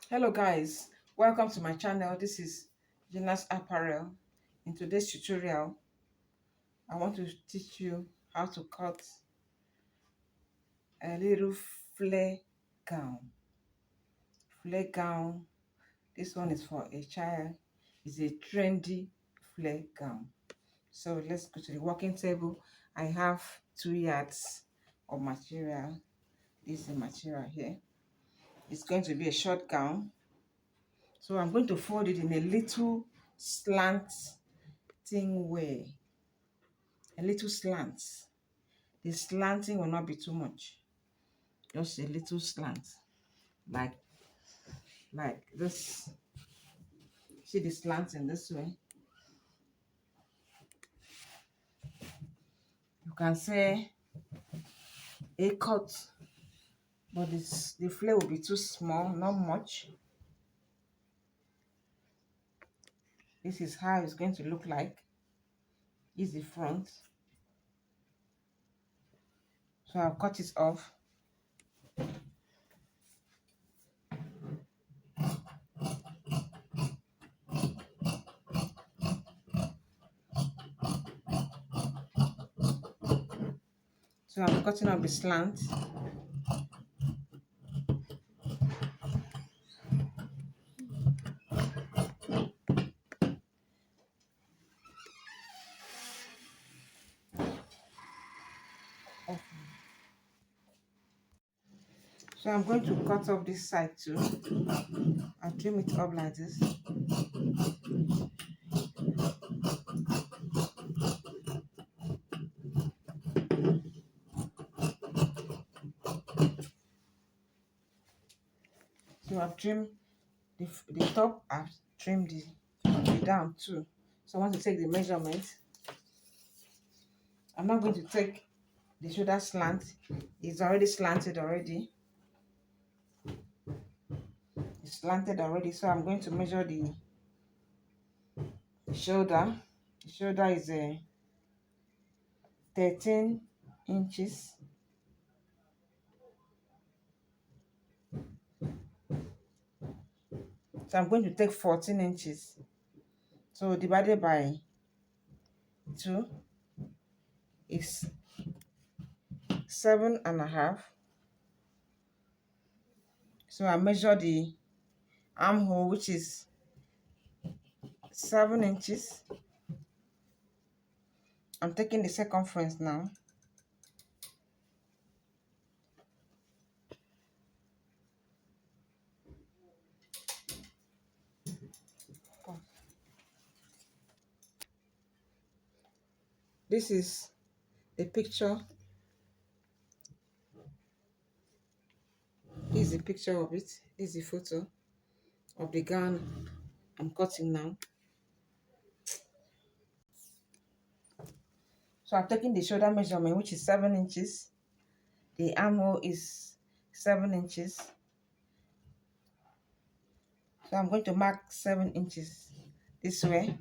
Hello guys, welcome to my channel. This is GINA'S apparel. In today's tutorial I want to teach you how to cut a little flare gown. Flare gown, this one is for a child. It's a trendy flare gown. So let's go to the working table. I have 2 yards of material. This is the material here. It's going to be a short gown, so I'm going to fold it in a little slanting way. A little slant. The slanting will not be too much, just a little slant, like this. See the slanting this way. You can say a cut, but the flare will be too small, not much. This is how it's going to look like. Is the front. So I'll cut it off. So I'm cutting off the slant. So I'm going to cut off this side too. I'll trim it up like this. So I've trimmed the top, I've trimmed the down too. So I want to take the measurement. I'm not going to take the shoulder slant. It's already slanted already. It's slanted already, so I'm going to measure the shoulder. The shoulder is 13 inches. So I'm going to take 14 inches. So divided by 2 is 7.5. So I measure the armhole, which is 7 inches. I'm taking the circumference now. This is the picture. This is the picture of it. This is the photo of the gown I'm cutting now. So I'm taking the shoulder measurement, which is 7 inches. The armhole is 7 inches. So I'm going to mark 7 inches this way.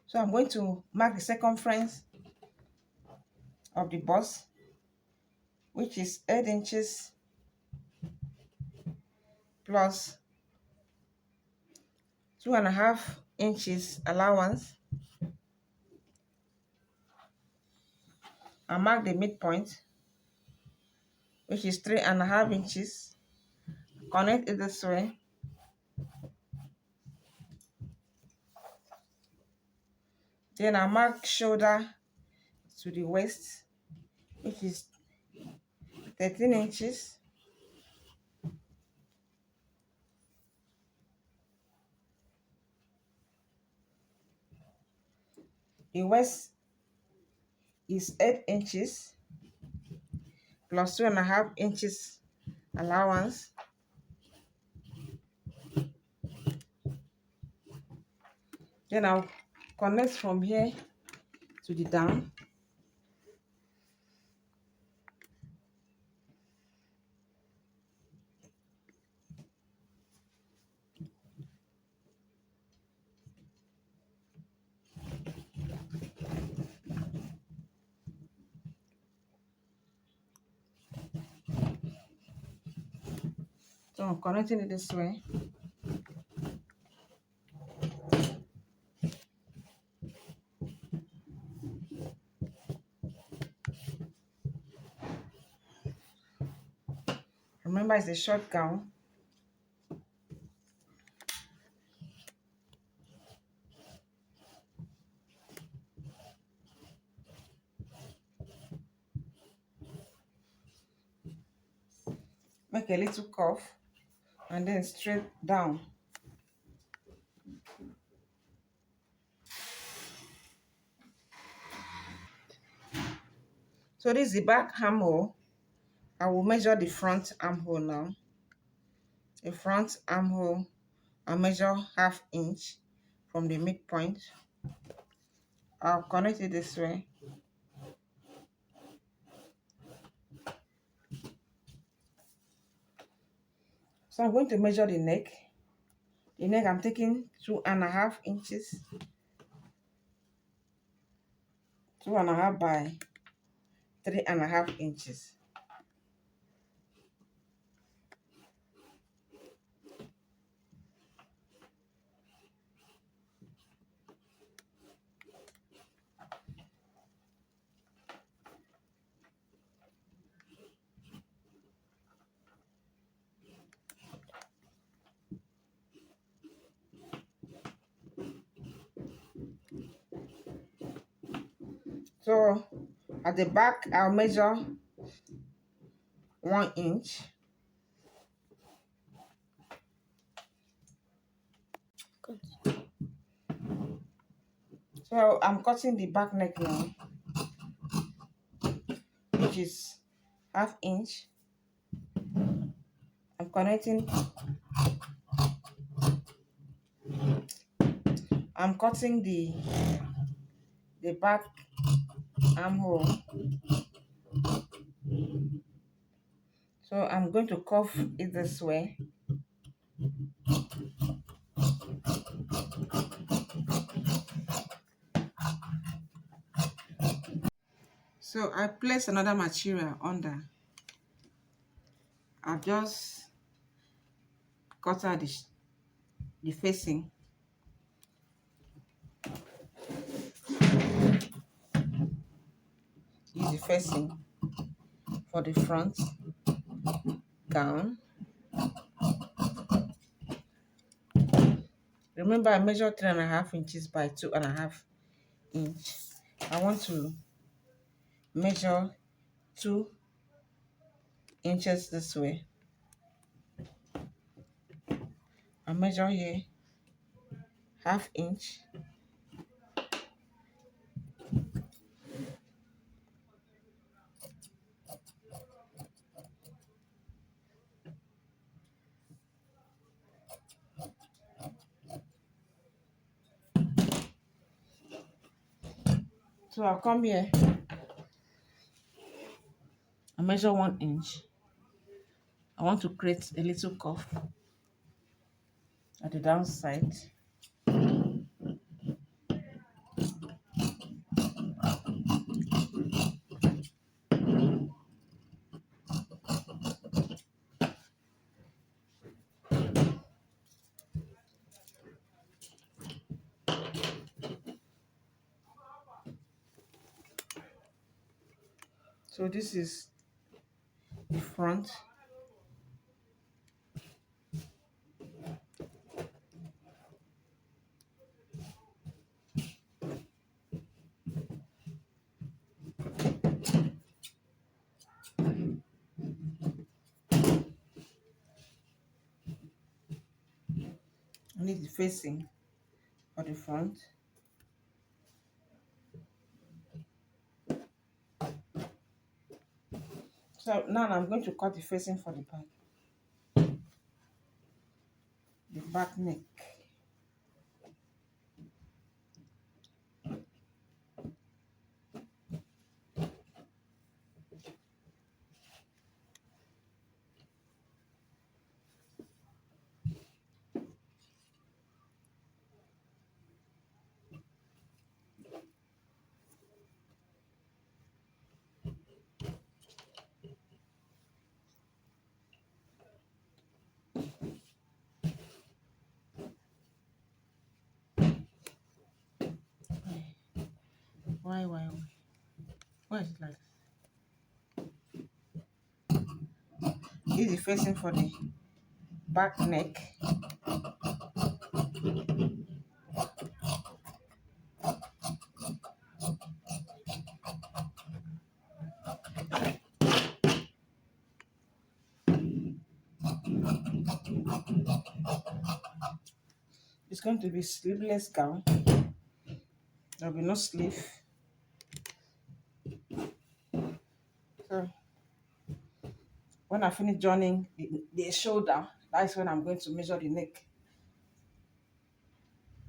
So I'm going to mark the circumference of the bust, which is 8 inches plus 2.5 inches allowance. I mark the midpoint, which is 3.5 inches. Connect it this way. Then I mark shoulder to the waist, which is 13 inches. The waist is 8 inches plus 2.5 inches allowance. Then I'll connect from here to the down. So I'm connecting it this way. Remember, it's a short gown. Make a little curve and then straight down. So this is the back armhole. I will measure the front armhole now. The front armhole, I'll measure 1/2 inch from the midpoint. I'll connect it this way. So I'm going to measure the neck. The neck, I'm taking 2.5 inches. 2.5 by 3.5 inches. So at the back, I'll measure 1 inch. So I'm cutting the back neck now, which is 1/2 inch. I'm connecting. I'm cutting the back armhole. So I'm going to curve it this way. So I place another material under. I've just cut out the facing. Use the facing for the front gown. Remember, I measured 3.5 inches by 2.5 inch. I want to measure 2 inches this way. I measure here 1/2 inch. So I'll come here. I measure 1 inch. I want to create a little curve at the downside. So this is the front. I need the facing for the front. So now I'm going to cut the facing for the back neck. Why is it like this? This is facing for the back neck. It's going to be sleeveless gown. There'll be no sleeve. So when I finish joining the shoulder, that's when I'm going to measure the neck.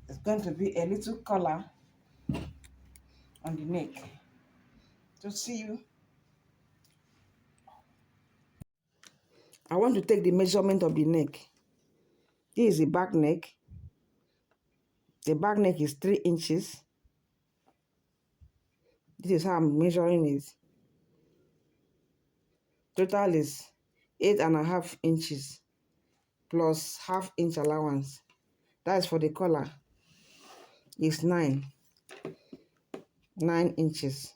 It's going to be a little collar on the neck. To see you, I want to take the measurement of the neck. This is the back neck. The back neck is 3 inches. This is how I'm measuring it. Total is 8.5 inches plus ½ inch allowance. That is for the collar. It's 9 inches.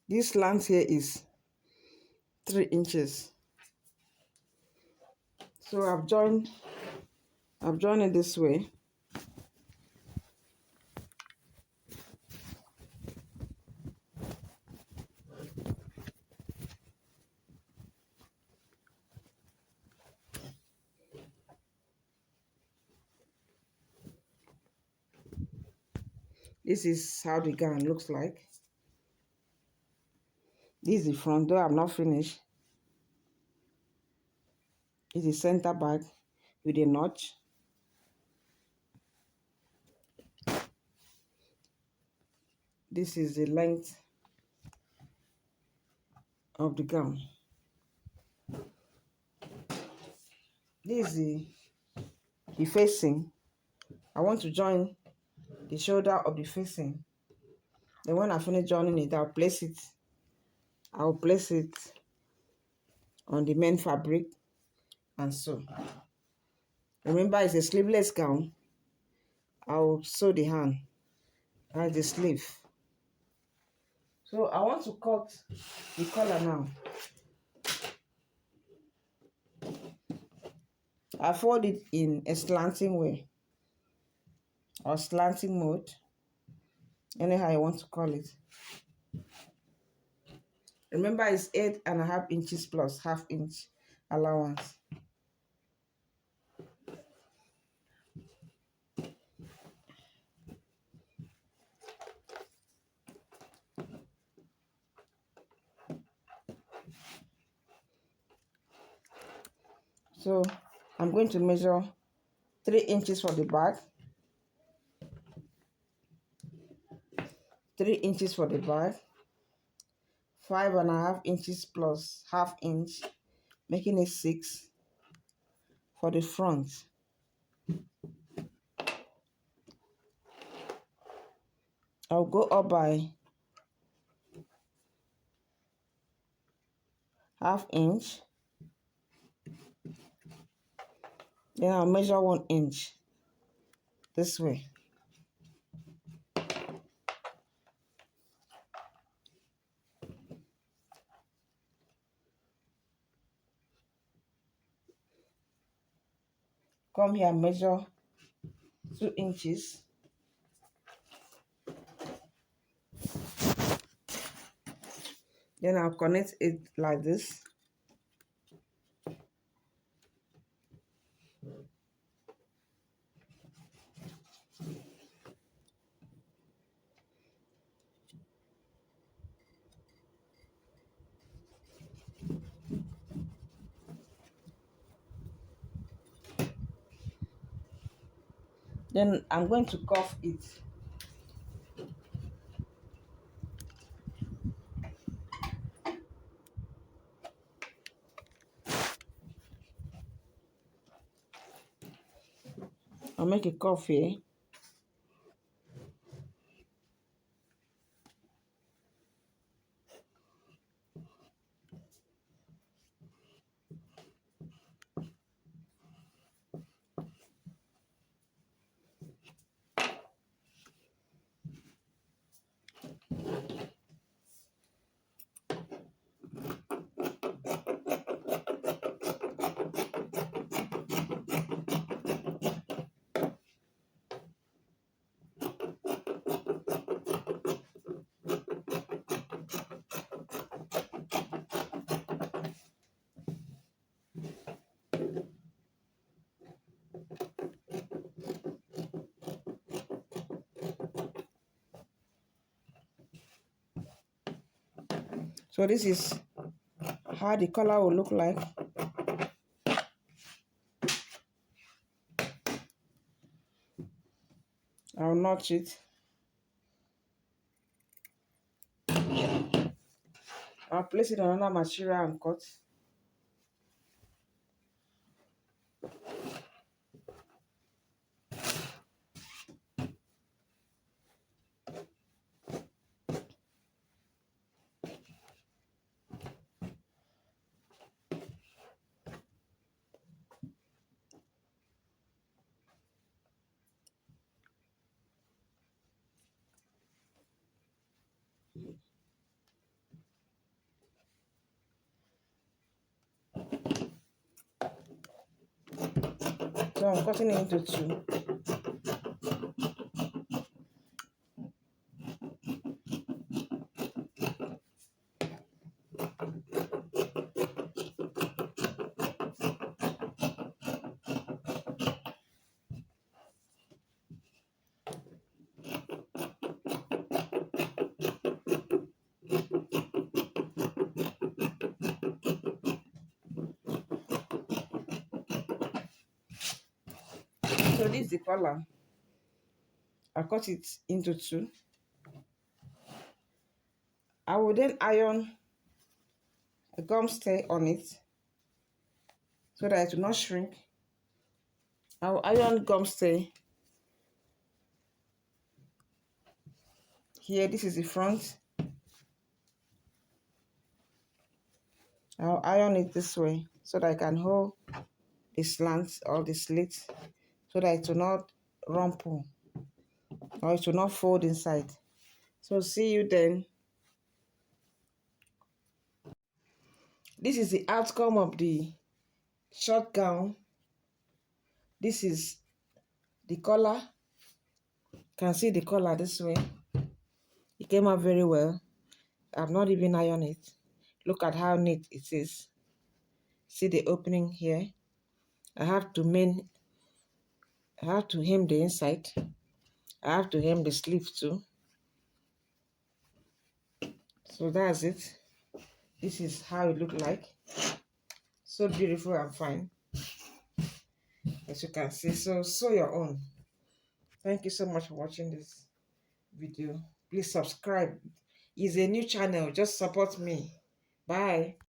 This length here is 3 inches. So I've joined it this way. This is how the gown looks like. This is the front, though I'm not finished. This is center back with a notch. This is the length of the gown. This is the facing. I want to join the shoulder of the facing. Then when I finish joining it, I'll place it on the main fabric and sew. Remember, it's a sleeveless gown. I'll sew the hand as the sleeve. So I want to cut the collar now. I fold it in a slanting way or slanting mode, anyhow you want to call it. Remember, it's 8.5 inches plus ½ inch allowance. So I'm going to measure 3 inches for the back, 3 inches for the back, 5.5 inches plus ½ inch, making it 6 for the front. I'll go up by ½ inch. Then I'll measure 1 inch this way. Come here, measure 2 inches. Then I'll connect it like this. Then I'm going to cuff it. I'll make a cuff here. So this is how the collar will look like. I'll notch it. I'll place it on another material and cut. So I'm cutting it into two. So this is the collar. I cut it into two. I will then iron a gum stay on it so that it will not shrink. I will iron gum stay here. This is the front. I'll iron it this way so that I can hold the slant or the slit so that it will not rumple or it will not fold inside. So see you then. This is the outcome of the short gown. This is the collar. You can see the collar this way. It came out very well. I've not even ironed it. Look at how neat it is. See the opening here. I have to hem the inside. I have to hem the sleeve too. So that's it. This is how it looked like. So beautiful and fine, as you can see. So sew your own. Thank you so much for watching this video. Please subscribe. It's a new channel. Just support me. Bye.